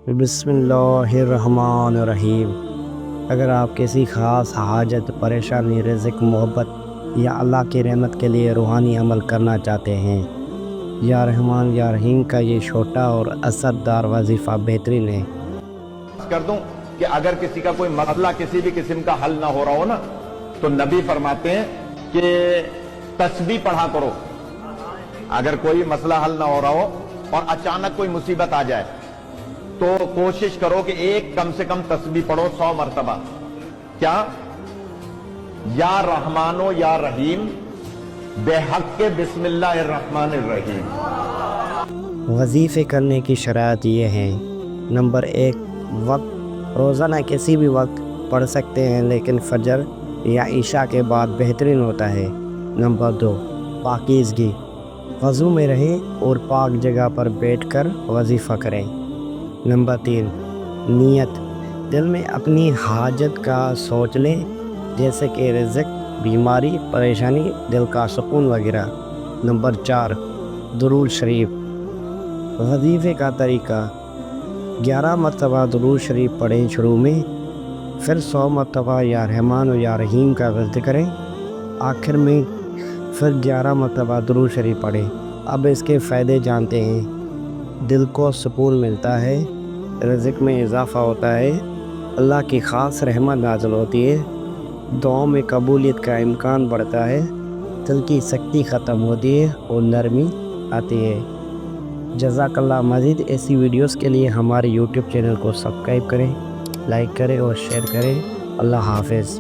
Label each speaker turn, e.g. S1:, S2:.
S1: بسم اللہ الرحمن الرحیم۔ اگر آپ کسی خاص حاجت، پریشانی، رزق، محبت یا اللہ کی رحمت کے لیے روحانی عمل کرنا چاہتے ہیں، یا رحمان یا رحیم کا یہ چھوٹا اور اثردار وظیفہ بہترین ہے۔
S2: کر دوں کہ اگر کسی کا کوئی مسئلہ کسی بھی قسم کا حل نہ ہو رہا ہو نا، تو نبی فرماتے ہیں کہ تسبیح پڑھا کرو۔ اگر کوئی مسئلہ حل نہ ہو رہا ہو اور اچانک کوئی مصیبت آ جائے تو کوشش کرو کہ کم سے کم تسبیح پڑھو 100 مرتبہ۔ کیا؟ یا رحمانو یا رحیم بے حق کے بسم اللہ الرحمن الرحیم۔
S1: وظیفے کرنے کی شرائط یہ ہیں: نمبر 1، وقت روزانہ کسی بھی وقت پڑھ سکتے ہیں، لیکن فجر یا عشاء کے بعد بہترین ہوتا ہے۔ نمبر 2، پاکیزگی، وضو میں رہیں اور پاک جگہ پر بیٹھ کر وظیفہ کریں۔ نمبر 3، نیت، دل میں اپنی حاجت کا سوچ لیں، جیسے کہ رزق، بیماری، پریشانی، دل کا سکون وغیرہ۔ نمبر 4، درود شریف، وظیفے کا طریقہ: 11 مرتبہ درود شریف پڑھیں شروع میں، پھر 100 مرتبہ یا رحمان و یا رحیم کا ورد کریں آخر میں، پھر 11 مرتبہ درود شریف پڑھیں۔ اب اس کے فائدے جانتے ہیں۔ دل کو سکون ملتا ہے، رزق میں اضافہ ہوتا ہے، اللہ کی خاص رحمت نازل ہوتی ہے، دعاؤں میں قبولیت کا امکان بڑھتا ہے، دل کی سختی ختم ہوتی ہے اور نرمی آتی ہے۔ جزاک اللہ۔ مزید ایسی ویڈیوز کے لیے ہمارے یوٹیوب چینل کو سبسکرائب کریں، لائک کریں اور شیئر کریں۔ اللہ حافظ۔